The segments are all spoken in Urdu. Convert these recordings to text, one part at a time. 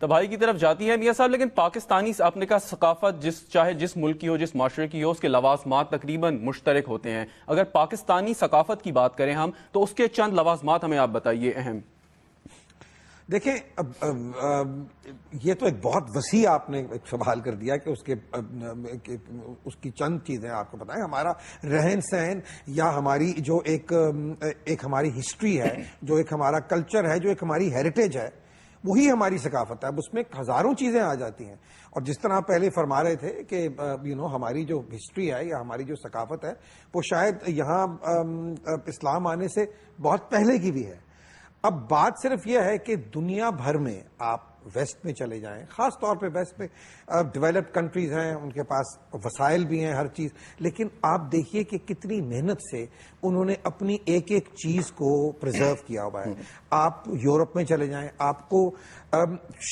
تباہی کی طرف جاتی ہے میاں صاحب. لیکن پاکستانی اپنے کا ثقافت چاہے جس ملک کی ہو، جس معاشرے کی ہو، اس کے لوازمات تقریباً مشترک ہوتے ہیں. اگر پاکستانی ثقافت کی بات کریں ہم تو اس کے چند لوازمات ہمیں آپ بتائیے اہم. دیکھیں یہ تو ایک بہت وسیع آپ نے ایک سوال کر دیا کہ اس کی چند چیزیں آپ کو بتائیں. ہمارا رہن سہن یا ہماری جو ایک ہماری ہسٹری ہے، جو ایک ہمارا کلچر ہے، جو ایک ہماری ہیریٹیج ہے، وہی ہماری ثقافت ہے. اب اس میں ہزاروں چیزیں آ جاتی ہیں، اور جس طرح آپ پہلے فرما رہے تھے کہ ہماری جو ہسٹری ہے یا ہماری جو ثقافت ہے وہ شاید یہاں اسلام آنے سے بہت پہلے کی بھی ہے. اب بات صرف یہ ہے کہ دنیا بھر میں آپ ویسٹ میں چلے جائیں، خاص طور پہ ویسٹ میں ڈیولپڈ کنٹریز ہیں، ان کے پاس وسائل بھی ہیں ہر چیز، لیکن آپ دیکھیے کہ کتنی محنت سے انہوں نے اپنی ایک ایک چیز کو پرزرو کیا ہوا ہے. آپ یورپ میں چلے جائیں، آپ کو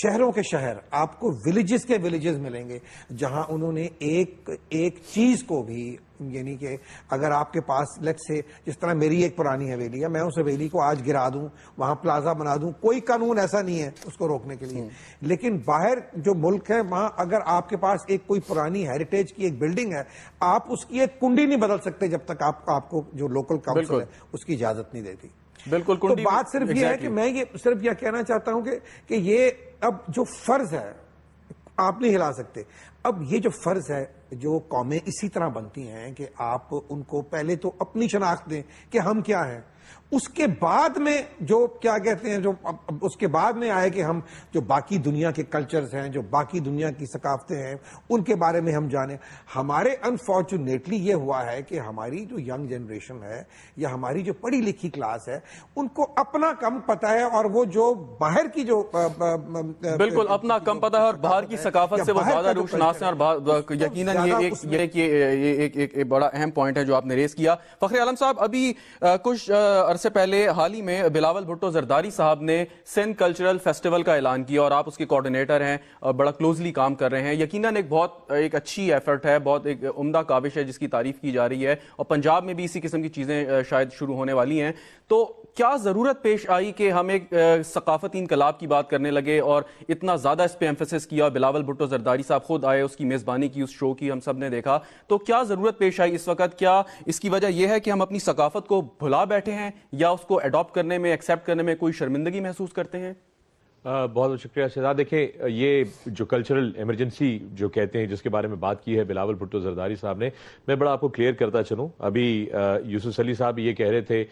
شہروں کے شہر، آپ کو ولیجز کے ولیجز ملیں گے جہاں انہوں نے ایک چیز کو بھی، یعنی کہ اگر آپ کے پاس لیٹ سے جس طرح میری ایک پرانی حویلی ہے، میں اس حویلی کو آج گرا دوں، وہاں پلازا بنا دوں، کوئی قانون ایسا نہیں ہے اس کو روکنے کے لیے. لیکن باہر جو ملک ہے وہاں اگر آپ کے پاس کوئی پرانی ہیریٹیج کی ایک بلڈنگ ہے، آپ اس کی ایک کنڈی نہیں بدل سکتے جب تک آپ کو جو لوکل کاؤنسل ہے اس کی اجازت نہیں دیتی. بالکل. تو بات صرف یہ ہے کہ میں یہ صرف یہ کہنا چاہتا ہوں کہ یہ اب جو فرض ہے آپ نہیں ہلا سکتے. اب یہ جو فرض ہے، جو قومیں اسی طرح بنتی ہیں کہ آپ ان کو پہلے تو اپنی شناخت دیں کہ ہم کیا ہیں، اس کے بعد میں جو کیا کہتے ہیں، جو اس کے بعد میں آئے کہ ہم جو باقی دنیا کے کلچرز ہیں، جو باقی دنیا کی ثقافتیں ہیں، ان کے بارے میں ہم جانیں. ہمارے انفارچونیٹلی یہ ہوا ہے کہ ہماری جو ینگ جنریشن ہے یا ہماری جو پڑھی لکھی کلاس ہے، ان کو اپنا کم پتہ ہے، اور وہ جو باہر کی جو بالکل اپنا کم پتہ ہے اور باہر کی ثقافت سے وہ زیادہ روشناس ہیں. اور یقیناً یہ ایک بڑا اہم پوائنٹ ہے جو آپ نے ریز کیا. فخر عالم صاحب، ابھی کچھ عرصے پہلے حال ہی میں بلاول بھٹو زرداری صاحب نے سندھ کلچرل فیسٹیول کا اعلان کیا، اور آپ اس کے کوارڈینیٹر ہیں اور بڑا کلوزلی کام کر رہے ہیں. یقیناً ایک اچھی ایفرٹ ہے، بہت ایک عمدہ کاوش ہے جس کی تعریف کی جا رہی ہے، اور پنجاب میں بھی اسی قسم کی چیزیں شاید شروع ہونے والی ہیں. تو کیا ضرورت پیش آئی کہ ہم ایک ثقافتی انقلاب کی بات کرنے لگے اور اتنا زیادہ اس پہ ایمفیسس کیا؟ بلاول بھٹو زرداری صاحب خود آئے، اس کی میزبانی کی، اس شو کی ہم سب نے دیکھا. تو کیا ضرورت پیش آئی اس وقت؟ کیا اس کی وجہ یہ ہے کہ ہم اپنی ثقافت کو بھلا بیٹھے ہیں، یا اس کو اڈاپٹ کرنے میں، ایکسیپٹ کرنے میں کوئی شرمندگی محسوس کرتے ہیں؟ بہت بہت شکریہ شہزاد. دیکھیں، یہ جو کلچرل ایمرجنسی جو کہتے ہیں، جس کے بارے میں بات کی ہے بلاول بھٹو زرداری صاحب نے، میں بڑا آپ کو کلیئر کرتا چلوں. ابھی یوسف علی صاحب یہ کہہ رہے تھے،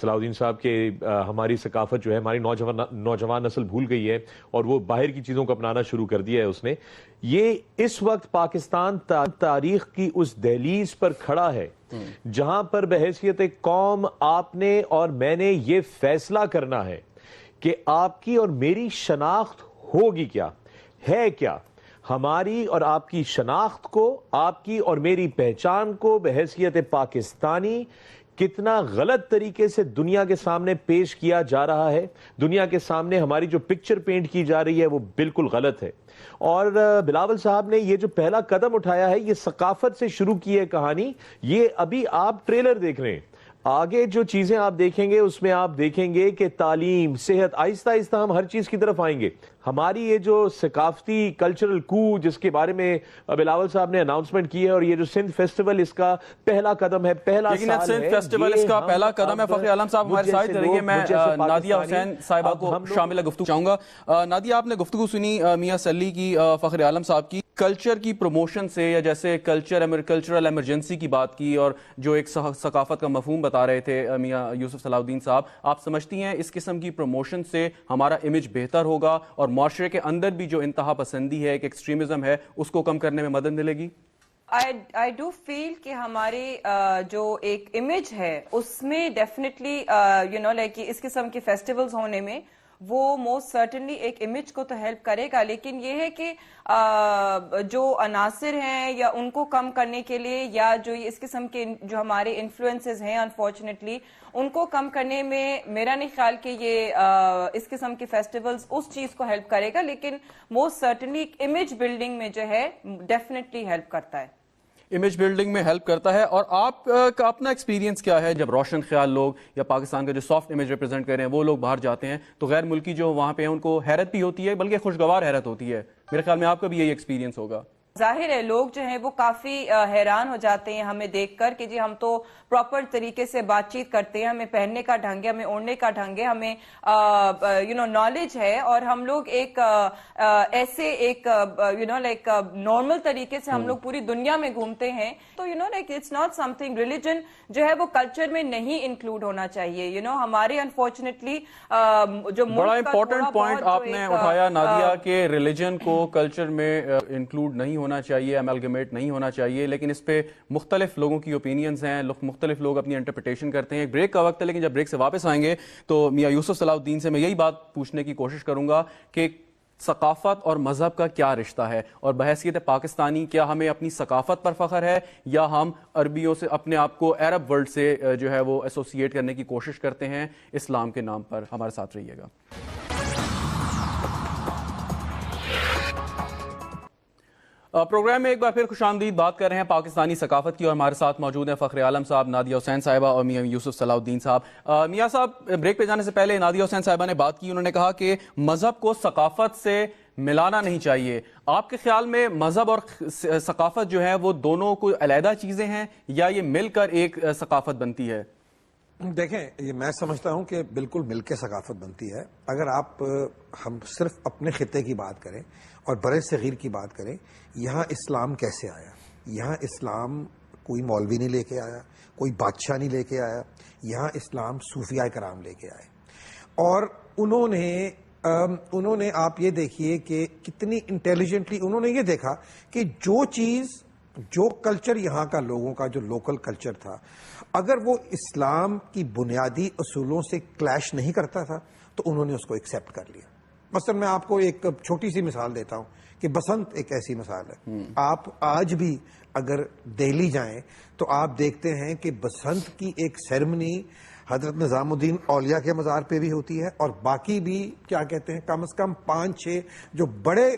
صلاح الدین صاحب، کہ ہماری ثقافت جو ہے، ہماری نوجوان نسل بھول گئی ہے اور وہ باہر کی چیزوں کو اپنانا شروع کر دیا ہے اس نے. یہ اس وقت پاکستان تاریخ کی اس دہلیز پر کھڑا ہے جہاں پر بحیثیت قوم آپ نے اور میں نے یہ فیصلہ کرنا ہے کہ آپ کی اور میری شناخت ہوگی کیا، ہے کیا. ہماری اور آپ کی شناخت کو، آپ کی اور میری پہچان کو بحیثیت پاکستانی کتنا غلط طریقے سے دنیا کے سامنے پیش کیا جا رہا ہے. دنیا کے سامنے ہماری جو پکچر پینٹ کی جا رہی ہے وہ بالکل غلط ہے. اور بلاول صاحب نے یہ جو پہلا قدم اٹھایا ہے، یہ ثقافت سے شروع کی ہے کہانی. یہ ابھی آپ ٹریلر دیکھ رہے ہیں، آگے جو چیزیں آپ دیکھیں گے اس میں آپ دیکھیں گے کہ تعلیم، صحت، آہستہ آہستہ ہم ہر چیز کی طرف آئیں گے. ہماری یہ جو ثقافتی کلچرل کو جس کے بارے میں بلاول صاحب نے اناؤنسمنٹ کی ہے، اور یہ جو سندھ فیسٹیول اس کا پہلا قدم ہے، پہلا سال ہے. سندھ فیسٹیول اس کا پہلا قدم ہے. فخر عالم صاحب ہمارے ساتھ رہیے. میں نادیہ حسین صاحبہ کو شامل گفتگو چاہوں گا. نادیہ، آپ نے گفتگو سنی میاں سلی کی، فخر عالم صاحب کی، کلچر کی پروموشن سے، یا جیسے کلچرل ایمرجنسی کی بات کی، اور جو ایک ثقافت کا مفہوم بتا رہے تھے میاں یوسف صلاح الدین صاحب. آپ سمجھتی ہیں اس قسم کی پروموشن سے ہمارا امیج بہتر ہوگا اور معاشرے کے اندر بھی جو انتہا پسندی ہے، ایک ایکسٹریمزم ہے، اس کو کم کرنے میں مدد ملے گی؟ I do feel کہ ہمارے جو ایک امیج ہے اس میں ڈیفینیٹلی اس قسم کے فیسٹیولز ہونے میں وہ موسٹ سرٹنلی ایک امیج کو تو ہیلپ کرے گا. لیکن یہ ہے کہ جو عناصر ہیں یا ان کو کم کرنے کے لیے، یا جو اس قسم کے جو ہمارے انفلوئنسز ہیں انفارچونیٹلی، ان کو کم کرنے میں میرا نہیں خیال کہ یہ اس قسم کے فیسٹیولز اس چیز کو ہیلپ کرے گا. لیکن موسٹ سرٹنلی امیج بلڈنگ میں جو ہے ڈیفینیٹلی ہیلپ کرتا ہے. امیج بلڈنگ میں ہیلپ کرتا ہے. اور آپ کا اپنا ایکسپیرینس کیا ہے جب روشن خیال لوگ یا پاکستان کا جو سافٹ امیج ریپرزینٹ کر رہے ہیں وہ لوگ باہر جاتے ہیں تو غیر ملکی جو وہاں پہ ہیں ان کو حیرت بھی ہوتی ہے, بلکہ خوشگوار حیرت ہوتی ہے. میرے خیال میں آپ کا بھی یہی ایکسپیرینس ہوگا. ظاہر ہے لوگ جو ہیں وہ کافی حیران ہو جاتے ہیں ہمیں دیکھ کر کہ جی ہم تو پراپر طریقے سے بات چیت کرتے ہیں, ہمیں پہننے کا ڈھنگ ہے, ہمیں اوڑھنے کا ڈھنگ ہے, ہمیں نالج ہے, اور ہم لوگ ایک ایسے ایک لائک نارمل طریقے سے ہم لوگ پوری دنیا میں گھومتے ہیں. تو like it's not something, religion جو ہے وہ کلچر میں نہیں انکلوڈ ہونا چاہیے. ہمارے انفارچونیٹلی جو بڑا امپورٹنٹ پوائنٹ آپ نے اٹھایا نادیہ کہ ریلیجن کو کلچر میں انکلوڈ نہیں ہونا چاہیے, ایملگمیٹ نہیں ہونا چاہیے, لیکن اس پہ مختلف لوگوں کی اوپینینز ہیں, مختلف لوگ اپنی انٹرپریٹیشن کرتے ہیں. بریک کا وقت ہے, لیکن جب بریک سے واپس آئیں گے تو میاں یوسف صلاح الدین سے میں یہی بات پوچھنے کی کوشش کروں گا کہ ثقافت اور مذہب کا کیا رشتہ ہے, اور بحیثیت پاکستانی کیا ہمیں اپنی ثقافت پر فخر ہے یا ہم عربیوں سے اپنے آپ کو عرب ورلڈ سے جو ہے وہ ایسوسیٹ کرنے کی کوشش کرتے ہیں اسلام کے نام پر. ہمارے ساتھ رہیے گا. پروگرام میں ایک بار پھر خوش آمدید. بات کر رہے ہیں پاکستانی ثقافت کی, اور ہمارے ساتھ موجود ہیں فخر عالم صاحب, نادیہ حسین صاحبہ اور میاں یوسف صلاح الدین صاحب. میاں صاحب, بریک پہ جانے سے پہلے نادیہ حسین صاحبہ نے بات کی, انہوں نے کہا کہ مذہب کو ثقافت سے ملانا نہیں چاہیے. آپ کے خیال میں مذہب اور ثقافت جو ہے وہ دونوں کو علیحدہ چیزیں ہیں یا یہ مل کر ایک ثقافت بنتی ہے؟ دیکھیں, یہ میں سمجھتا ہوں کہ بالکل مل کے ثقافت بنتی ہے. اگر آپ ہم صرف اپنے خطے کی بات کریں اور برِ صغیر کی بات کریں, یہاں اسلام کیسے آیا؟ یہاں اسلام کوئی مولوی نہیں لے کے آیا, کوئی بادشاہ نہیں لے کے آیا. یہاں اسلام صوفیاء کرام لے کے آئے, اور انہوں نے آپ یہ دیکھیے کہ کتنی انٹیلیجنٹلی انہوں نے یہ دیکھا کہ جو کلچر یہاں کا لوگوں کا جو لوکل کلچر تھا, اگر وہ اسلام کی بنیادی اصولوں سے کلیش نہیں کرتا تھا تو انہوں نے اس کو ایکسیپٹ کر لیا. مثلا میں آپ کو ایک چھوٹی سی مثال دیتا ہوں کہ بسنت ایک ایسی مثال ہے. آپ آج بھی اگر دہلی جائیں تو آپ دیکھتے ہیں کہ بسنت کی ایک سیرمنی حضرت نظام الدین اولیاء کے مزار پہ بھی ہوتی ہے, اور باقی بھی کیا کہتے ہیں کم از کم 5-6 جو بڑے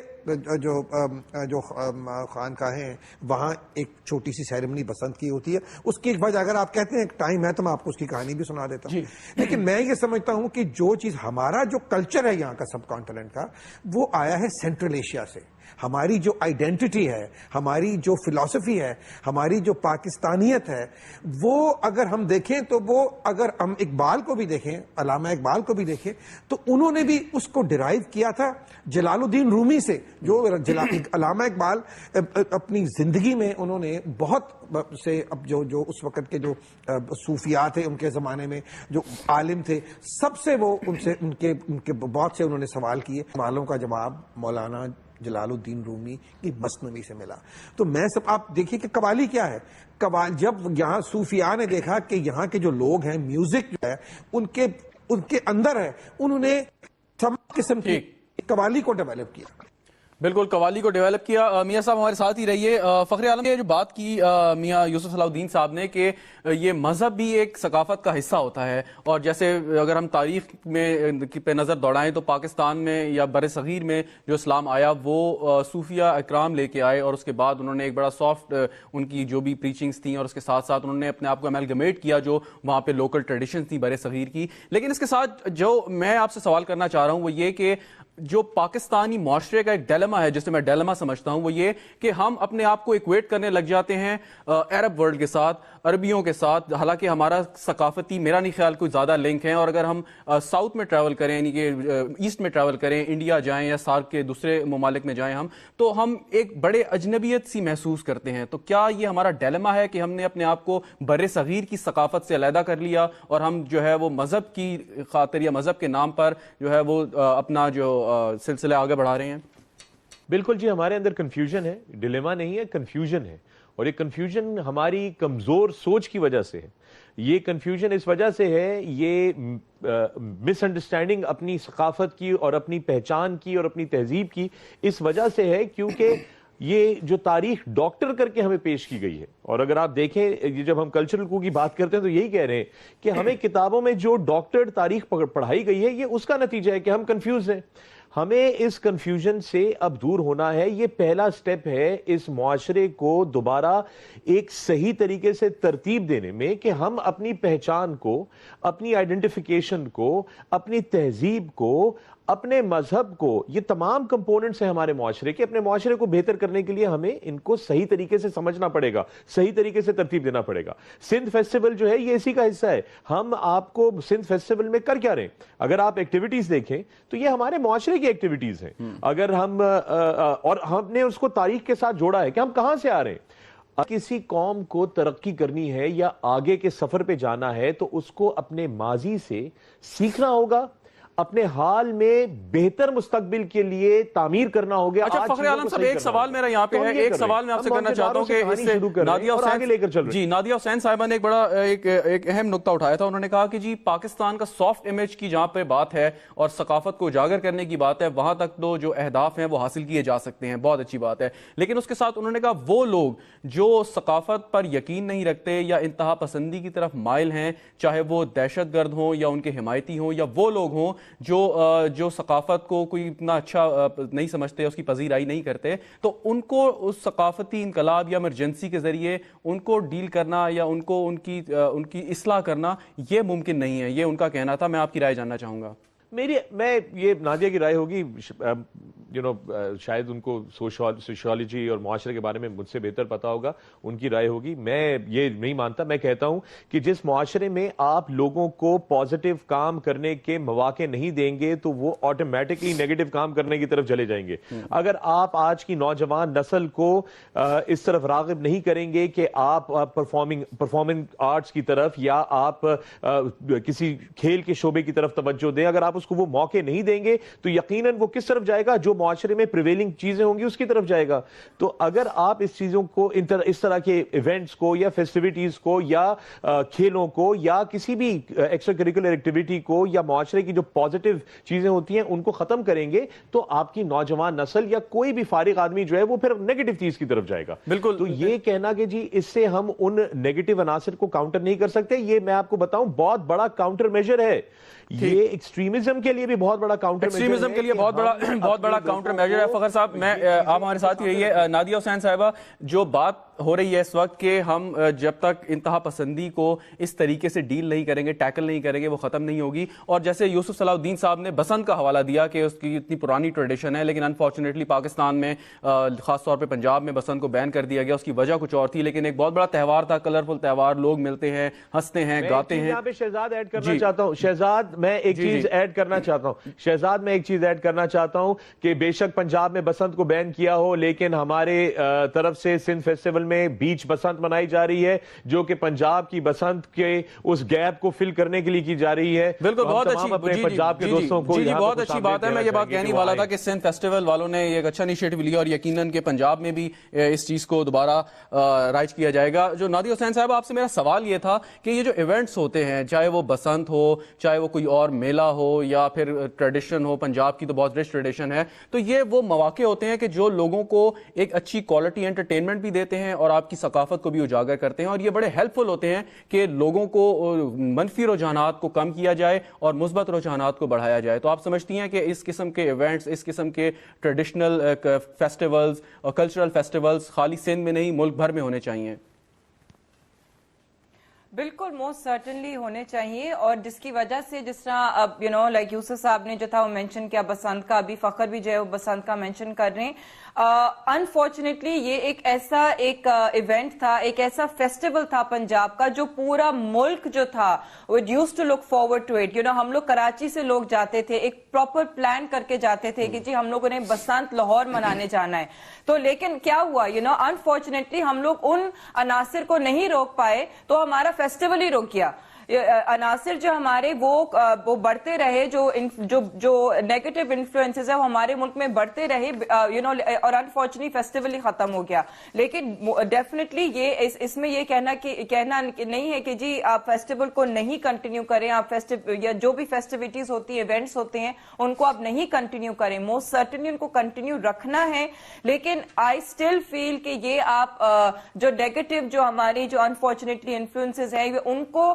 جو خانقاہیں ہیں وہاں ایک چھوٹی سی سیرمنی بسنت کی ہوتی ہے. اس کی وجہ اگر آپ کہتے ہیں ٹائم ہے تو میں آپ کو اس کی کہانی بھی سنا دیتا ہوں. لیکن میں یہ سمجھتا ہوں کہ جو چیز ہمارا جو کلچر ہے یہاں کا سب کانٹیننٹ کا, وہ آیا ہے سینٹرل ایشیا سے. ہماری جو آئیڈینٹی ہے, ہماری جو فلسفی ہے, ہماری جو پاکستانیت ہے, وہ اگر ہم دیکھیں تو وہ اگر ہم اقبال کو بھی دیکھیں, علامہ اقبال کو بھی دیکھیں, تو انہوں نے بھی اس کو ڈرائیو کیا تھا جلال الدین رومی سے. جو علامہ اقبال اپنی زندگی میں انہوں نے بہت سے جو اس وقت کے جو صوفیاء تھے ان کے زمانے میں جو عالم تھے, سب سے وہ ان کے بہت سے انہوں نے سوال کیے. سوالوں کا جواب مولانا جلال الدین رومی کی مثنوی سے ملا. تو میں آپ دیکھیے کہ قوالی کیا ہے. جب یہاں صوفیاء نے دیکھا کہ یہاں کے جو لوگ ہیں, میوزک جو ہے ان کے اندر ہے, انہوں نے سب قسم کی قوالی کو ڈیولپ کیا. بالکل قوالی کو ڈیولپ کیا. میاں صاحب ہمارے ساتھ ہی رہیے. فخر عالم نے جو بات کی میاں یوسف صلاح الدین صاحب نے کہ یہ مذہب بھی ایک ثقافت کا حصہ ہوتا ہے, اور جیسے اگر ہم تاریخ میں پہ نظر دوڑائیں تو پاکستان میں یا بر صغیر میں جو اسلام آیا وہ صوفیاء اکرام لے کے آئے, اور اس کے بعد انہوں نے ایک بڑا سافٹ ان کی جو بھی پریچنگز تھیں, اور اس کے ساتھ ساتھ انہوں نے اپنے آپ کو ایملگمیٹ کیا جو وہاں پہ لوکل ٹریڈیشنز تھیں بر صغیر کی. لیکن اس کے ساتھ جو میں آپ سے سوال کرنا چاہ رہا ہوں وہ یہ کہ جو پاکستانی معاشرے کا ایک ڈیلما ہے, جسے میں ڈیلما سمجھتا ہوں, وہ یہ کہ ہم اپنے آپ کو ایکویٹ کرنے لگ جاتے ہیں عرب ورلڈ کے ساتھ, عربیوں کے ساتھ, حالانکہ ہمارا ثقافتی میرا نہیں خیال کوئی زیادہ لنک ہے. اور اگر ہم ساؤتھ میں ٹریول کریں, یعنی کہ ایسٹ میں ٹریول کریں, انڈیا جائیں یا سارک کے دوسرے ممالک میں جائیں تو ہم ایک بڑے اجنبیت سی محسوس کرتے ہیں. تو کیا یہ ہمارا ڈیلما ہے کہ ہم نے اپنے آپ کو بر صغیر کی ثقافت سے علیحدہ کر لیا, اور ہم جو ہے وہ مذہب کی خاطر یا مذہب کے نام پر جو ہے وہ اپنا جو سلسلہ آگے بڑھا رہے ہیں؟ بالکل جی, ہمارے اندر کنفیوژن ہے, ڈیلیما نہیں ہے, کنفیوژن ہے. اور یہ کنفیوژن ہماری کمزور سوچ کی وجہ سے ہے. یہ کنفیوژن اس وجہ سے ہے, یہ مس انڈرسٹینڈنگ اپنی ثقافت کی اور اپنی پہچان کی اور اپنی تہذیب کی اس وجہ سے ہے کیونکہ یہ جو تاریخ ڈاکٹر کر کے ہمیں پیش کی گئی ہے. اور اگر آپ دیکھیں جب ہم کلچرل کو کی بات کرتے ہیں تو یہی کہہ رہے ہیں کہ ہمیں کتابوں میں جو ڈاکٹر تاریخ پڑھائی گئی ہے یہ اس کا نتیجہ ہے کہ ہم کنفیوز ہیں. ہمیں اس کنفیوژن سے اب دور ہونا ہے. یہ پہلا سٹیپ ہے اس معاشرے کو دوبارہ ایک صحیح طریقے سے ترتیب دینے میں کہ ہم اپنی پہچان کو, اپنی آئیڈینٹیفیکیشن کو, اپنی تہذیب کو, اپنے مذہب کو, یہ تمام کمپوننٹس ہیں ہمارے معاشرے کے. اپنے معاشرے کو بہتر کرنے کے لیے ہمیں ان کو صحیح طریقے سے سمجھنا پڑے گا, صحیح طریقے سے ترتیب دینا پڑے گا. سندھ فیسٹیول جو ہے یہ اسی کا حصہ ہے. ہم آپ کو سندھ فیسٹیول میں کر کیا رہے ہیں؟ اگر آپ ایکٹیویٹیز دیکھیں تو یہ ہمارے معاشرے کی ایکٹیویٹیز ہیں. اگر ہم اور ہم نے اس کو تاریخ کے ساتھ جوڑا ہے کہ ہم کہاں سے آ رہے ہیں. کسی قوم کو ترقی کرنی ہے یا آگے کے سفر پہ جانا ہے تو اس کو اپنے ماضی سے سیکھنا ہوگا, اپنے حال میں بہتر مستقبل کے لیے تعمیر کرنا ہوگا. اچھا فخر عالم صاحب, ایک سوال میرا یہاں پہ ہے, ایک سوال میں آپ سے کرنا چاہتا ہوں کہ اس سے نادیہ حسین صاحبہ نے ایک بڑا ایک اہم نقطہ اٹھایا تھا. انہوں نے کہا کہ جی پاکستان کا سافٹ امیج کی جہاں پہ بات ہے اور ثقافت کو اجاگر کرنے کی بات ہے, وہاں تک تو جو اہداف ہیں وہ حاصل کیے جا سکتے ہیں, بہت اچھی بات ہے. لیکن اس کے ساتھ انہوں نے کہا وہ لوگ جو ثقافت پر یقین نہیں رکھتے یا انتہا پسندی کی طرف مائل ہیں, چاہے وہ دہشت گرد ہوں یا ان کے حمایتی ہوں یا وہ لوگ ہوں جو ثقافت کو کوئی اتنا اچھا نہیں سمجھتے, اس کی پذیرائی نہیں کرتے, تو ان کو اس ثقافتی انقلاب یا ایمرجنسی کے ذریعے ان کو ڈیل کرنا یا ان کو ان کی اصلاح کرنا یہ ممکن نہیں ہے. یہ ان کا کہنا تھا. میں آپ کی رائے جاننا چاہوں گا. میں یہ نادیہ کی رائے ہوگی, شاید ان کو سوشیالوجی اور معاشرے کے بارے میں مجھ سے بہتر پتا ہوگا, ان کی رائے ہوگی. میں یہ نہیں مانتا. میں کہتا ہوں کہ جس معاشرے میں آپ لوگوں کو پازیٹیو کام کرنے کے مواقع نہیں دیں گے تو وہ آٹومیٹکلی نیگیٹو کام کرنے کی طرف چلے جائیں گے. اگر آپ آج کی نوجوان نسل کو اس طرف راغب نہیں کریں گے کہ آپ پرفارمنگ آرٹس کی طرف یا آپ کسی کھیل کے شعبے کی طرف توجہ دیں, اگر آپ اس کو وہ موقع نہیں دیں گے تو یقیناً وہ کس طرف جائے گا؟ جو معاشرے میں پریویلنگ چیزیں ہوں گی اس کی طرف جائے گا. تو اگر آپ اس چیزوں کو اس طرح کے ایونٹس کو یا فیسٹیوٹیز کو یا کھیلوں کو یا کسی بھی ایکسٹرا کریکولر ایکٹیویٹی کو یا معاشرے کی جو پازیٹیو چیزیں ہوتی ہیں ان کو ختم کریں گے تو آپ کی نوجوان نسل یا کوئی بھی فارغ آدمی جو ہے وہ پھر نیگیٹو چیز کی طرف جائے گا. بالکل. تو یہ کہنا کہ جی اس سے ہم ان نیگیٹو عناصر کو کاؤنٹر نہیں کر سکتے, یہ میں آپ کو بتاؤں بہت بڑا کاؤنٹر میجر ہے. یہ ایکسٹریمزم کے لیے بھی بہت بڑا کاؤنٹر میجر ہے. ایکسٹریمزم کے لیے بہت بڑا کاؤنٹر میجر ہے. فخر صاحب, آپ ہمارے ساتھ ہی رہیے. نادیہ حسین صاحبہ, جو بات ہو رہی ہے اس وقت کہ ہم جب تک انتہا پسندی کو اس طریقے سے ڈیل نہیں کریں گے, ٹیکل نہیں کریں گے, وہ ختم نہیں ہوگی. اور جیسے یوسف صلاح الدین صاحب نے بسنت کا حوالہ دیا کہ اس کی اتنی پرانی ٹریڈیشن ہے, لیکن انفارچونیٹلی پاکستان میں خاص طور پہ پنجاب میں بسنت کو بین کر دیا گیا. اس کی وجہ کچھ اور تھی, لیکن ایک بہت بڑا تہوار تھا, کلرفل تہوار, لوگ ملتے ہیں, ہنستے ہیں, گاتے ہیں. یہاں پہ شہزاد ایڈ کرنا چاہتا ہوں. شہزاد میں ایک چیز ایڈ کرنا چاہتا ہوں کہ بے شک پنجاب میں بسنت کو بین کیا ہو, لیکن ہمارے طرف سے سندھ فیسٹیول میں بیچ بسنت منائی جا رہی ہے جو کہ پنجاب کی بسنت کے اس گیپ کو فل کرنے کے لیے کی جا رہی ہے. بالکل, بہت اچھی. پنجاب کے دوستوں کو بہت اچھی بات ہے. میں یہ بات کہنے والا تھا کہ سندھ فیسٹیول والوں نے ایک اچھا انیشیٹو لیا اور یقیناً کہ پنجاب میں بھی اس چیز کو دوبارہ رائج کیا جائے گا. جو نادیہ حسین صاحب, آپ سے میرا سوال یہ تھا کہ یہ جو ایونٹس ہوتے ہیں, چاہے وہ بسنت ہو, چاہے وہ کوئی اور میلہ ہو یا پھر ٹریڈیشن ہو, پنجاب کی تو بہت رچ ٹریڈیشن ہے, تو یہ وہ مواقع ہوتے ہیں کہ جو لوگوں کو ایک اچھی کوالٹی انٹرٹینمنٹ بھی دیتے ہیں اور آپ کی ثقافت کو بھی اجاگر کرتے ہیں, اور یہ بڑے ہیلپ فل ہوتے ہیں کہ لوگوں کو منفی رجحانات کو کم کیا جائے اور مثبت رجحانات کو بڑھایا جائے. تو آپ سمجھتی ہیں کہ اس قسم کے ایونٹس, اس قسم کے ٹریڈیشنل فیسٹیولز اور کلچرل فیسٹیولز خالی سندھ میں نہیں ملک بھر میں ہونے چاہیے؟ بالکل, موسٹ سرٹنلی ہونے چاہیے, اور جس کی وجہ سے جس طرح اب لائک یوسف صاحب نے جو تھا وہ مینشن کیا بسنت کا, ابھی فخر بھی جو ہے وہ بسنت کا مینشن کر رہے ہیں. انفارچونیٹلی یہ ایک ایسا ایونٹ تھا, ایک ایسا فیسٹیول تھا پنجاب کا جو پورا ملک جو تھا وہ used to look forward to it. ہم لوگ کراچی سے لوگ جاتے تھے, ایک پراپر پلان کر کے جاتے تھے کہ جی ہم لوگوں نے بسنت لاہور منانے جانا ہے. تو لیکن کیا ہوا, انفارچونیٹلی ہم لوگ ان عناصر کو نہیں روک پائے تو ہمارا فیسٹیول ہی روک گیا. عناصر جو ہمارے وہ بڑھتے رہے, جو نیگیٹو انفلوئنسز ہے وہ ہمارے ملک میں بڑھتے رہے, اور انفارچونیٹلی فیسٹیول ہی ختم ہو گیا. لیکن ڈیفینیٹلی یہ اس میں یہ کہنا نہیں ہے کہ جی آپ فیسٹیول کو نہیں کنٹینیو کریں, آپ یا جو بھی فیسٹیوٹیز ہوتی ہیں, ایونٹس ہوتے ہیں, ان کو آپ نہیں کنٹینیو کریں. موسٹ سرٹنلی ان کو کنٹینیو رکھنا ہے, لیکن آئی اسٹل فیل کہ یہ آپ جو نیگیٹو جو ہماری جو انفارچونیٹلی انفلوئنسز ہیں ان کو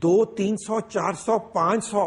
200, 300, 400, 500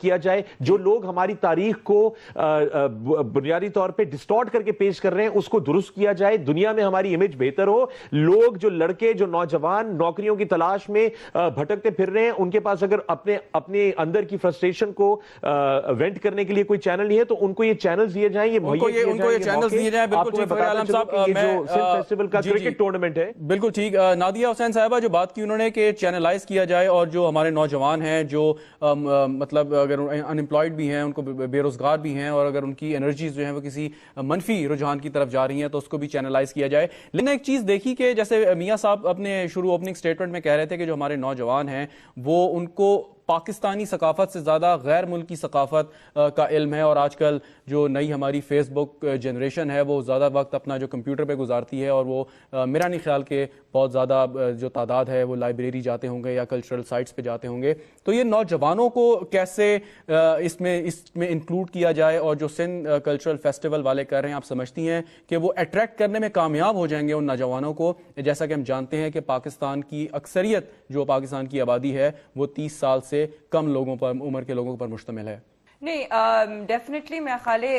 کیا جائے. جو لوگ ہماری تاریخ کو بنیادی طور پہ ڈسٹارٹ کر کے پیش کر رہے ہیں اس کو درست کیا جائے, دنیا میں ہماری امیج بہتر ہو. لوگ جو لڑکے جو نوجوان نوکریوں کی تلاش میں بھٹکتے پھر رہے ہیں, ان کے پاس اگر اپنے اندر کی فرسٹریشن کو وینٹ کرنے کے لیے کوئی چینل نہیں ہے تو ان کو یہ چینلز دیے جائیں, یہ ان کو یہ چینلز دیے جائیں. بالکل ٹھیک فخر عالم صاحب, جو سندھ فیسٹیول کا کرکٹ ٹورنامنٹ ہے. بالکل ٹھیک. نادیہ حسین صاحبہ جو بات کی انہوں نے کہ چینلائز کیا جائے اور جو ہمارے نوجوان ہیں جو مطلب اگر ان امپلائڈ بھی ہیں, ان کو بے روزگار بھی ہیں, اور اگر ان کی انرجیز جو ہیں وہ کسی منفی رجحان کی طرف جا رہی ہیں تو اس کو بھی چینلائز کیا جائے. لیکن ایک چیز دیکھی کہ جیسے میاں صاحب اپنے شروع اوپننگ سٹیٹمنٹ میں کہہ رہے تھے کہ جو ہمارے نوجوان ہیں وہ ان کو پاکستانی ثقافت سے زیادہ غیر ملکی ثقافت کا علم ہے, اور آج کل جو نئی ہماری فیس بک جنریشن ہے وہ زیادہ وقت اپنا جو کمپیوٹر پہ گزارتی ہے, اور وہ میرا نہیں خیال کہ بہت زیادہ جو تعداد ہے وہ لائبریری جاتے ہوں گے یا کلچرل سائٹس پہ جاتے ہوں گے. تو یہ نوجوانوں کو کیسے اس میں انکلوڈ کیا جائے, اور جو سندھ کلچرل فیسٹیول والے کر رہے ہیں, آپ سمجھتی ہیں کہ وہ اٹریکٹ کرنے میں کامیاب ہو جائیں گے ان نوجوانوں کو, جیسا کہ ہم جانتے ہیں کہ پاکستان کی اکثریت جو پاکستان کی آبادی ہے وہ 30 سال سے کم لوگوں پر, عمر کے لوگوں پر مشتمل ہے؟ نہیں, ڈیفینیٹلی میں خالے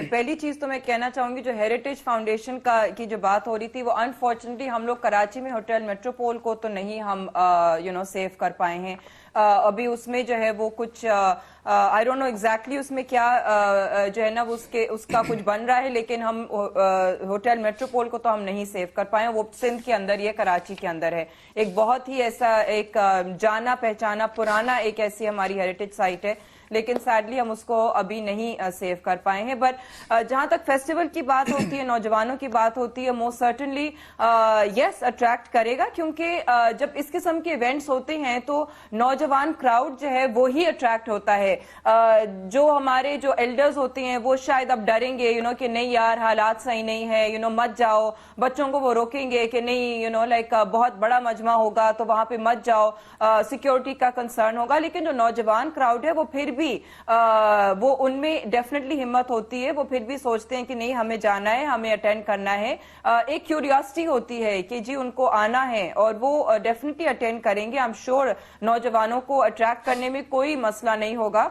پہلی چیز تو میں کہنا چاہوں گی جو ہیریٹیج فاؤنڈیشن کی جو بات ہو رہی تھی وہ انفارچونیٹلی ہم لوگ کراچی میں ہوٹل میٹروپول کو تو نہیں ہم سیو کر پائے ہیں. ابھی اس میں جو ہے وہ کچھ آئی ڈونٹ نو ایگزیکٹلی اس میں کیا جو ہے نا اس کا کچھ بن رہا ہے, لیکن ہم ہوٹل میٹروپول کو تو ہم نہیں سیو کر پائے. وہ سندھ کے اندر, یہ کراچی کے اندر ہے, ایک بہت ہی ایسا ایک جانا پہچانا پرانا ایک ایسی ہماری ہیریٹیج سائٹ ہے, لیکن سیڈلی ہم اس کو ابھی نہیں سیو کر پائے ہیں. بٹ جہاں تک فیسٹیول کی بات ہوتی ہے, نوجوانوں کی بات ہوتی ہے, موسٹ سرٹنلی یس اٹریکٹ کرے گا, کیونکہ جب اس قسم کے ایونٹس ہوتے ہیں تو نوجوان کراؤڈ جو ہے وہی اٹریکٹ ہوتا ہے. جو ہمارے جو ایلڈرز ہوتے ہیں وہ شاید اب ڈریں گے کہ نہیں یار حالات صحیح نہیں ہے, مت جاؤ. بچوں کو وہ روکیں گے کہ نہیں لائک بہت بڑا مجمع ہوگا تو وہاں پہ مت جاؤ, سیکیورٹی کا کنسرن ہوگا. لیکن جو نوجوان کراؤڈ ہے وہ پھر بھی وہ ان میں ڈیفینیٹلی ہمت ہوتی ہے, وہ پھر بھی سوچتے ہیں کہ نہیں ہمیں جانا ہے, ہمیں اٹینڈ کرنا ہے. ایک کیوریاسٹی ہوتی ہے کہ جی ان کو آنا ہے, اور وہ ڈیفینیٹلی اٹینڈ کریں گے. آئی ایم شیور نوجوانوں کو اٹریکٹ کرنے میں کوئی مسئلہ نہیں ہوگا,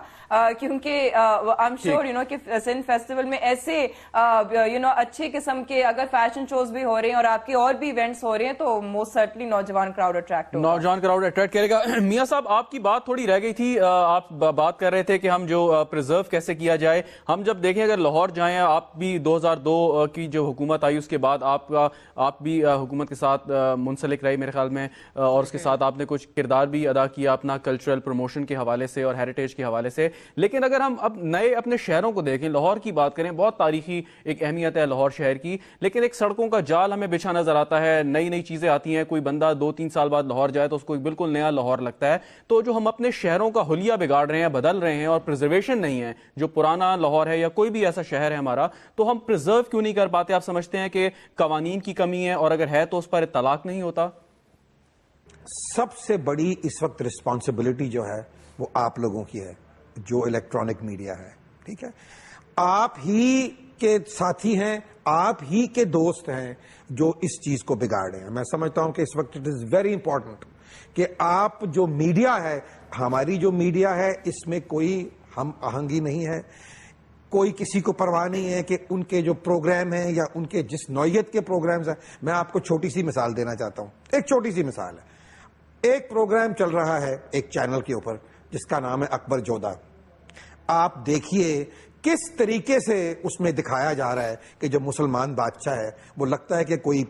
کیونکہ آئی ایم شیور کہ سندھ فیسٹیول میں ایسے اچھے قسم کے اگر فیشن شوز بھی ہو رہے ہیں اور آپ کے اور بھی ایونٹس ہو رہے ہیں تو موسٹ سرٹنلی نوجوان کراؤڈ اٹریکٹ ہوگا, نوجوان کراؤڈ اٹریکٹ کرے گا. میاں صاحب آپ کی بات تھوڑی رہ گئی تھی, آپ بات کر رہے تھے کہ ہم جو پریزرو کیسے کیا جائے. ہم جب دیکھیں اگر لاہور جائیں, آپ بھی 2002 کی جو حکومت آئی اس کے بعد آپ بھی حکومت کے ساتھ منسلک رہی میرے خیال میں, اور اس کے ساتھ آپ نے کچھ کردار بھی ادا کیا اپنا کلچرل پروموشن کے حوالے سے اور ہیریٹیج کے حوالے سے. لیکن اگر ہم اب نئے اپنے شہروں کو دیکھیں, لاہور کی بات کریں, بہت تاریخی ایک اہمیت ہے لاہور شہر کی, لیکن ایک سڑکوں کا جال ہمیں بچھا نظر آتا ہے. نئی چیزیں آتی ہیں, کوئی بندہ 2-3 سال بعد لاہور جائے تو اس کو ایک بالکل نیا لاہور لگتا ہے. تو جو ہم اپنے شہروں کا حلیہ بگاڑ رہے ہیں, بدل رہے ہیں, اور پریزرویشن نہیں ہے, جو پرانا لاہور ہے یا کوئی بھی ایسا شہر ہے ہمارا, تو ہم پریزرو کیوں نہیں کر پاتے؟ آپ سمجھتے ہیں کہ قوانین کی کمی ہے, اور اگر ہے تو اس پر اطلاق نہیں ہوتا؟ سب سے بڑی اس وقت رسپانسبلٹی جو ہے وہ آپ لوگوں کی ہے, جو الیکٹرانک میڈیا ہے, ٹھیک ہے. آپ ہی کے ساتھی ہیں, آپ ہی کے دوست ہیں جو اس چیز کو بگاڑ رہے ہیں. میں سمجھتا ہوں کہ اس وقت اٹ از ویری امپورٹنٹ کہ آپ جو میڈیا ہے, ہماری جو میڈیا ہے, اس میں کوئی ہم آہنگی نہیں ہے, کوئی کسی کو پرواہ نہیں ہے کہ ان کے جو پروگرام ہیں یا ان کے جس نوعیت کے پروگرامز ہیں. میں آپ کو چھوٹی سی مثال دینا چاہتا ہوں, ایک چھوٹی سی مثال ہے. ایک پروگرام چل رہا ہے ایک چینل کے اوپر جس کا نام ہے اکبر جودھا. آپ دیکھیے کس طریقے سے اس میں دکھایا جا رہا ہے کہ جو مسلمان بادشاہ ہے وہ لگتا ہے کہ کوئی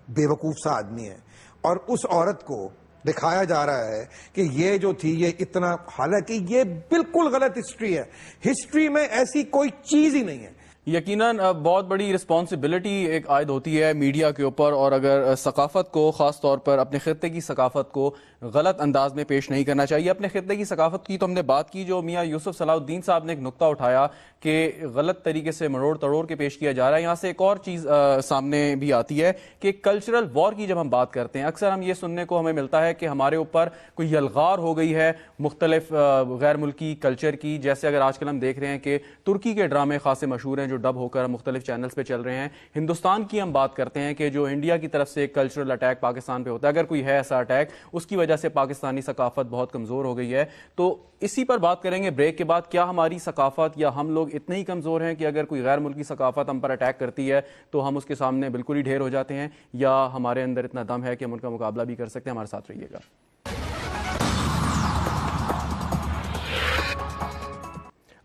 بے وقوف سا آدمی ہے, اور اس عورت کو دکھایا جا رہا ہے کہ یہ جو تھی یہ اتنا, حالانکہ یہ بالکل غلط ہسٹری ہے. ہسٹری میں ایسی کوئی چیز ہی نہیں ہے. یقیناً بہت بڑی رسپانسبلٹی ایک عائد ہوتی ہے میڈیا کے اوپر, اور اگر ثقافت کو, خاص طور پر اپنے خطے کی ثقافت کو غلط انداز میں پیش نہیں کرنا چاہیے. اپنے خطے کی ثقافت کی تو ہم نے بات کی, جو میاں یوسف صلاح الدین صاحب نے ایک نقطہ اٹھایا کہ غلط طریقے سے مروڑ تڑوڑ کے پیش کیا جا رہا ہے. یہاں سے ایک اور چیز سامنے بھی آتی ہے کہ کلچرل وار کی جب ہم بات کرتے ہیں, اکثر ہم یہ سننے کو ہمیں ملتا ہے کہ ہمارے اوپر کوئی یلغار ہو گئی ہے مختلف غیر ملکی کلچر کی. جیسے اگر آج کل ہم دیکھ رہے ہیں کہ ترکی کے ڈرامے خاصے مشہور ہیں جو ڈب ہو کر مختلف چینلز پہ چل رہے ہیں. ہندوستان کی ہم بات کرتے ہیں کہ جو انڈیا کی طرف سے ایک کلچرل اٹیک پاکستان پہ ہوتا ہے, اگر کوئی ہے ایسا اٹیک, اس کی وجہ سے پاکستانی ثقافت بہت کمزور ہو گئی ہے. تو اسی پر بات کریں گے بریک کے بعد. کیا ہماری ثقافت یا ہم لوگ اتنے ہی کمزور ہیں کہ اگر کوئی غیر ملکی ثقافت ہم پر اٹیک کرتی ہے تو ہم اس کے سامنے بالکل ہی ڈھیر ہو جاتے ہیں, یا ہمارے اندر اتنا دم ہے کہ ہم ان کا مقابلہ بھی کر سکتے ہیں؟ ہمارے ساتھ رہیے گا.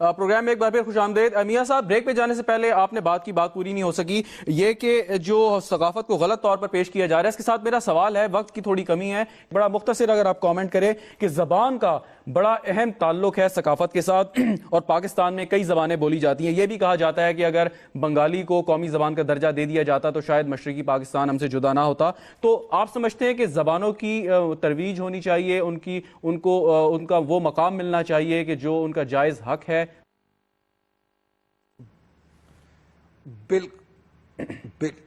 پروگرام میں ایک بار پھر خوش آمدید. میاں صاحب, بریک پہ جانے سے پہلے آپ نے بات کی, بات پوری نہیں ہو سکی, یہ کہ جو ثقافت کو غلط طور پر پیش کیا جا رہا ہے. اس کے ساتھ میرا سوال ہے, وقت کی تھوڑی کمی ہے, بڑا مختصر اگر آپ کامنٹ کریں کہ زبان کا بڑا اہم تعلق ہے ثقافت کے ساتھ, اور پاکستان میں کئی زبانیں بولی جاتی ہیں. یہ بھی کہا جاتا ہے کہ اگر بنگالی کو قومی زبان کا درجہ دے دیا جاتا تو شاید مشرقی پاکستان ہم سے جدا نہ ہوتا. تو آپ سمجھتے ہیں کہ زبانوں کی ترویج ہونی چاہیے, ان کا وہ مقام ملنا چاہیے کہ جو ان کا جائز حق ہے؟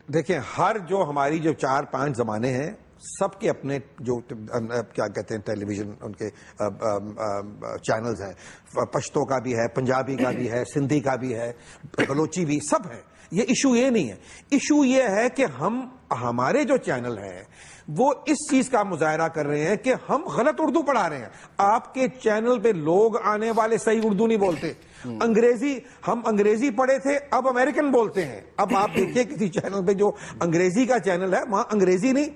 دیکھیں, ہر جو ہماری جو 4-5 زبانیں ہیں, سب کے اپنے جو کیا کہتے ہیں ٹیلی ویژن ان کے چینلز ہیں. پشتو کا بھی ہے, پنجابی کا بھی ہے, سندھی کا بھی ہے, بلوچی بھی, سب ہے. یہ ایشو یہ نہیں ہے. ایشو یہ ہے کہ ہمارے جو چینل ہیں وہ اس چیز کا مظاہرہ کر رہے ہیں کہ ہم غلط اردو پڑھا رہے ہیں. آپ کے چینل پہ لوگ آنے والے صحیح اردو نہیں بولتے. ہم انگریزی پڑھے تھے, اب امریکن بولتے ہیں. اب آپ دیکھیے کسی چینل پہ جو انگریزی کا چینل ہے, وہاں انگریزی نہیں,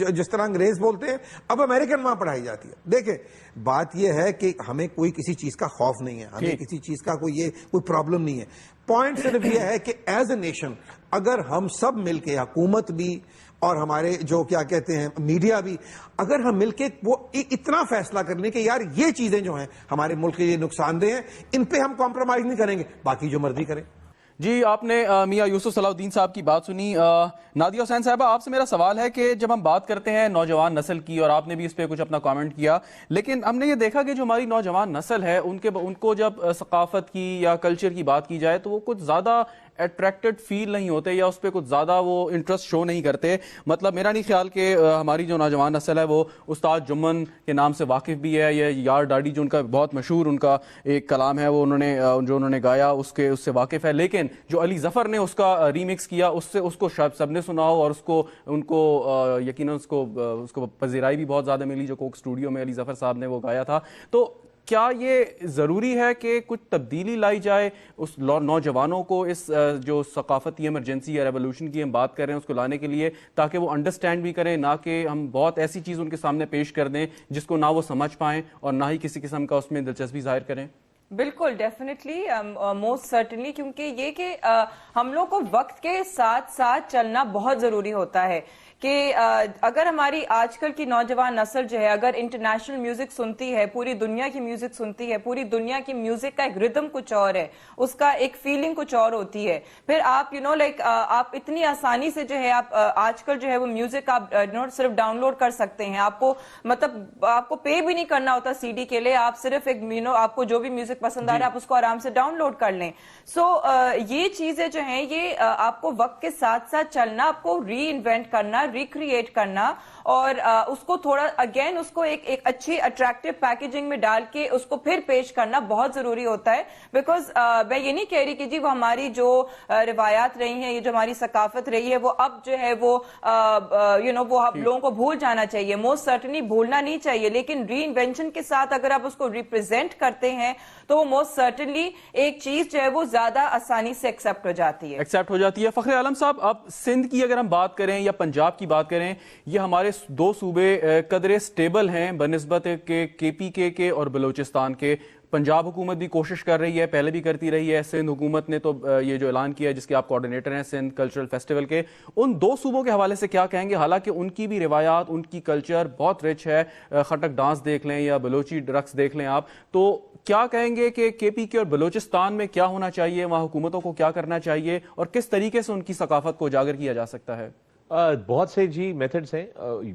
جس طرح انگریز بولتے ہیں اب امریکن وہاں پڑھائی جاتی ہے. دیکھیں, بات یہ ہے کہ ہمیں کوئی کسی چیز کا خوف نہیں ہے, ہمیں کسی چیز کا کوئی پرابلم نہیں ہے. پوائنٹ صرف یہ ہے کہ ایز اے نیشن اگر ہم سب مل کے, حکومت بھی اور ہمارے جو کیا کہتے ہیں میڈیا بھی, اگر ہم مل کے وہ اتنا فیصلہ کر لیں کہ یار یہ چیزیں جو ہیں ہمارے ملک کے لیے نقصان دہ ہیں, ان پہ ہم کمپرومائز نہیں کریں گے, باقی جو مرضی کریں. جی, آپ نے میاں یوسف صلاح الدین صاحب کی بات سنی. نادیہ حسین صاحبہ, آپ سے میرا سوال ہے کہ جب ہم بات کرتے ہیں نوجوان نسل کی, اور آپ نے بھی اس پہ کچھ اپنا کامنٹ کیا, لیکن ہم نے یہ دیکھا کہ جو ہماری نوجوان نسل ہے ان کو جب ثقافت کی یا کلچر کی بات کی جائے تو وہ کچھ زیادہ اٹریکٹڈ فیل نہیں ہوتے, یا اس پہ کچھ زیادہ وہ انٹرسٹ شو نہیں کرتے. مطلب میرا نہیں خیال کہ ہماری جو نوجوان نسل ہے وہ استاد جمن کے نام سے واقف بھی ہے, یا یار ڈاڈی جو ان کا بہت مشہور ان کا ایک کلام ہے وہ انہوں نے گایا اس سے واقف ہے. لیکن جو علی ظفر نے اس کا ریمکس کیا, اس کو شاید سب نے سنا ہو, اور ان کو یقیناً اس کو پذیرائی بھی بہت زیادہ ملی جو کوک اسٹوڈیو میں علی ظفر صاحب نے وہ گایا تھا. تو کیا یہ ضروری ہے کہ کچھ تبدیلی لائی جائے اس نوجوانوں کو اس جو ثقافتی ایمرجنسی یا ریولوشن کی ہم بات کر رہے ہیں اس کو لانے کے لیے, تاکہ وہ انڈرسٹینڈ بھی کریں, نہ کہ ہم بہت ایسی چیز ان کے سامنے پیش کر دیں جس کو نہ وہ سمجھ پائیں اور نہ ہی کسی قسم کا اس میں دلچسپی ظاہر کریں؟ بالکل, ڈیفینیٹلی, موسٹ سرٹنلی, کیونکہ یہ کہ ہم لوگ کو وقت کے ساتھ ساتھ چلنا بہت ضروری ہوتا ہے. کہ اگر ہماری آج کل کی نوجوان نسل جو ہے اگر انٹرنیشنل میوزک سنتی ہے, پوری دنیا کی میوزک سنتی ہے, پوری دنیا کی میوزک کا ایک ردم کچھ اور ہے, اس کا ایک فیلنگ کچھ اور ہوتی ہے. پھر آپ آپ اتنی آسانی سے جو ہے آپ آج کل جو ہے وہ میوزک آپ صرف ڈاؤن لوڈ کر سکتے ہیں. آپ کو مطلب آپ کو پے بھی نہیں کرنا ہوتا سی ڈی کے لیے, آپ صرف ایک آپ کو جو بھی میوزک پسند آ رہا ہے آپ اس کو آرام سے ڈاؤن لوڈ کر لیں. سو یہ چیزیں جو ہیں یہ آپ کو وقت کے ساتھ ساتھ چلنا, آپ کو ری انوینٹ کرنا, ریکریٹ کرنا, اور اس کو تھوڑا اگین اس کو ایک اچھی اٹریکٹیو پیکیجنگ میں ڈال کے اس کو پھر پیش کرنا بہت ضروری ہوتا ہے. بیکاز میں یہ نہیں کہہ رہی کہ جی وہ ہماری جو روایات رہی ہیں, یہ جو ہماری ثقافت رہی ہے وہ اب جو ہے وہ وہ لوگوں کو بھول جانا چاہیے. موسٹ سرٹنلی بھولنا نہیں چاہیے, لیکن ری انوینشن کے ساتھ اگر آپ اس کو ریپرزینٹ کرتے ہیں تو وہ موسٹ سرٹنلی ایک چیز جو ہے وہ زیادہ آسانی سے ایکسپٹ ہو جاتی ہے. فخر عالم صاحب, اب سندھ کی اگر ہم بات کریں یا پنجاب کی بات کریں, یہ ہمارے دو صوبے قدرے سٹیبل ہیں بنسبت کے پی کے اور بلوچستان کے. پنجاب حکومت بھی کوشش کر رہی ہے, پہلے بھی کرتی رہی ہے. سندھ حکومت نے تو یہ جو اعلان کیا ہے جس کے آپ کوارڈینیٹر ہیں سندھ کلچرل فیسٹیول کے, ان دو صوبوں کے حوالے سے کیا کہیں گے؟ حالانکہ ان کی بھی روایات, ان کی کلچر بہت رچ ہے, خٹک ڈانس دیکھ لیں یا بلوچی رقص دیکھ لیں آپ, تو کیا کہیں گے کہ کے پی کے اور بلوچستان میں کیا ہونا چاہیے, وہاں حکومتوں کو کیا کرنا چاہیے, اور کس طریقے سے ان کی ثقافت کو اجاگر کیا جا سکتا ہے؟ بہت سے جی میتھڈز ہیں.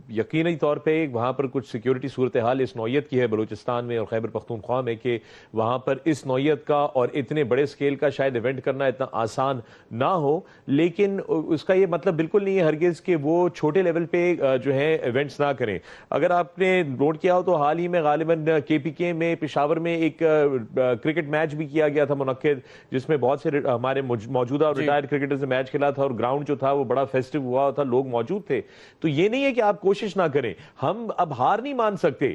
یقینی طور پہ وہاں پر کچھ سیکیورٹی صورتحال اس نوعیت کی ہے بلوچستان میں اور خیبر پختونخوا میں کہ وہاں پر اس نوعیت کا اور اتنے بڑے سکیل کا شاید ایونٹ کرنا اتنا آسان نہ ہو, لیکن اس کا یہ مطلب بالکل نہیں ہے ہرگز کہ وہ چھوٹے لیول پہ جو ہے ایونٹس نہ کریں. اگر آپ نے نوٹ کیا ہو تو حال ہی میں غالباً کے پی کے میں پشاور میں ایک کرکٹ میچ بھی کیا گیا تھا منعقد, جس میں بہت سے ہمارے موجودہ اور ریٹائرڈ کرکٹرز نے میچ کھیلا تھا اور گراؤنڈ جو تھا وہ بڑا فیسٹو ہوا تھا, لوگ موجود تھے. تو یہ نہیں ہے کہ آپ کوشش نہ کریں, ہم اب ہار نہیں مان سکتے,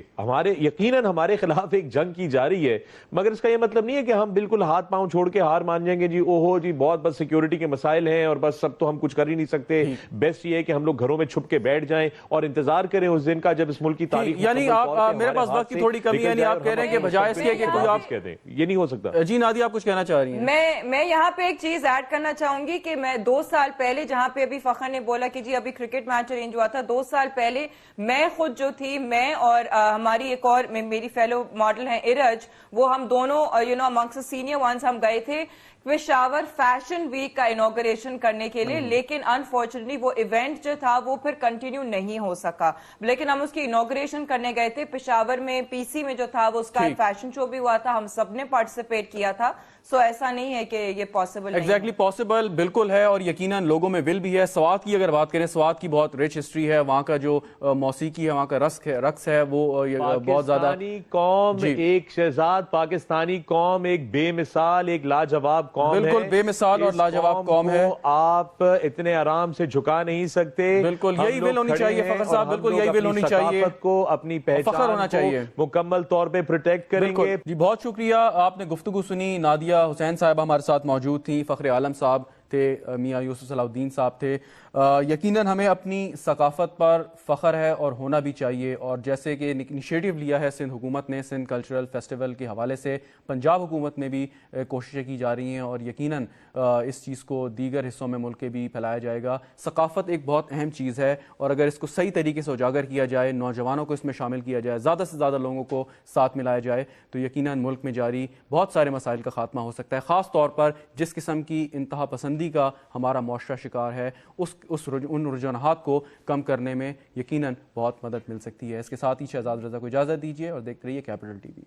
یقیناً ہمارے خلاف ایک جنگ کی جا رہی ہے, مگر اس کا یہ مطلب نہیں ہے کہ ہم بالکل ہاتھ پاؤں چھوڑ کے ہار مان جائیں گے. جی اوہو جی بہت بس سیکیورٹی کے مسائل ہیں اور بس سب تو ہم کچھ کر ہی نہیں سکتے, بیسٹ یہ ہے کہ ہم لوگ گھروں میں چھپ کے بیٹھ جائیں اور انتظار کریں اس دن کا جب اس ملک کی تاریخ. یعنی آپ, میرے پاس وقت کی تھوڑی کمی ہے, یعنی آپ کہہ رہے ہیں کہ بجائے اس کے کہ کوئی آپ کہتے ہیں یہ نہیں ہو سکتا. جی نادیہ آپ کچھ کہنا چاہ رہی ہیں؟ میں یہاں پہ ایک چیز ایڈ کرنا چاہوں گی کہ میں 2 سال پہلے, جہاں پہ ابھی فخر نے بولا کہ جی ابھی کرکٹ میچ ارینج ہوا تھا, 2 سال پہلے میں خود جو تھی, میں اور ہماری ایک اور میری فیلو ماڈل ہیں ارج, وہ ہم دونوں amongst سینئر ونس ہم گئے تھے پشاور فیشن ویک کا انوگریشن کرنے کے لیے, لیکن انفارچونیٹلی وہ ایونٹ جو تھا وہ پھر کنٹینیو نہیں ہو سکا, لیکن ہم اس کی انوگریشن کرنے گئے تھے پشاور میں. پی سی میں جو تھا وہ اس کا فیشن شو بھی ہوا تھا, ہم سب نے پارٹیسپیٹ کیا تھا. سو ایسا نہیں ہے کہ یہ پاسبل ایگزیکٹلی پاسبل بالکل ہے, اور یقیناً لوگوں میں ول بھی ہے. سوات کی اگر بات کریں, سوات کی بہت رچ ہسٹری ہے, وہاں کا جو موسیقی ہے, وہاں کا رقص ہے, وہ بہت زیادہ. پاکستانی قوم ایک شہزاد, پاکستانی قوم ایک بے مثال, ایک لاجواب قوم ہے, بالکل بے مثال اور لاجواب قوم ہے. آپ اتنے آرام سے جھکا نہیں سکتے. بالکل یہی ول ہونی چاہیے فخر صاحب, بالکل یہی ول ہونی چاہیے, ثقافت کو اپنی پہچان ہونا چاہیے, مکمل طور پہ پروٹیکٹ کریں گے. جی بہت شکریہ, آپ نے گفتگو سنی. نادیہ حسین صاحبہ ہمارے ساتھ موجود تھیں, فخر عالم صاحب تھے, میاں یوسف صلاح الدین صاحب تھے. یقیناً ہمیں اپنی ثقافت پر فخر ہے اور ہونا بھی چاہیے, اور جیسے کہ انیشیٹو لیا ہے سندھ حکومت نے, سندھ کلچرل فیسٹیول کے حوالے سے پنجاب حکومت میں بھی کوششیں کی جا رہی ہیں, اور یقیناً اس چیز کو دیگر حصوں میں ملک کے بھی پھیلایا جائے گا. ثقافت ایک بہت اہم چیز ہے, اور اگر اس کو صحیح طریقے سے اجاگر کیا جائے, نوجوانوں کو اس میں شامل کیا جائے, زیادہ سے زیادہ لوگوں کو ساتھ ملایا جائے, تو یقیناً ملک میں جاری بہت سارے مسائل کا خاتمہ ہو سکتا ہے. خاص طور پر جس قسم کی انتہا پسندی کا ہمارا معاشرہ شکار ہے, ان رجحانات کو کم کرنے میں یقیناً بہت مدد مل سکتی ہے. اس کے ساتھ ہی شہزاد رضا کو اجازت دیجیے اور دیکھتے رہیے کیپٹل ٹی وی.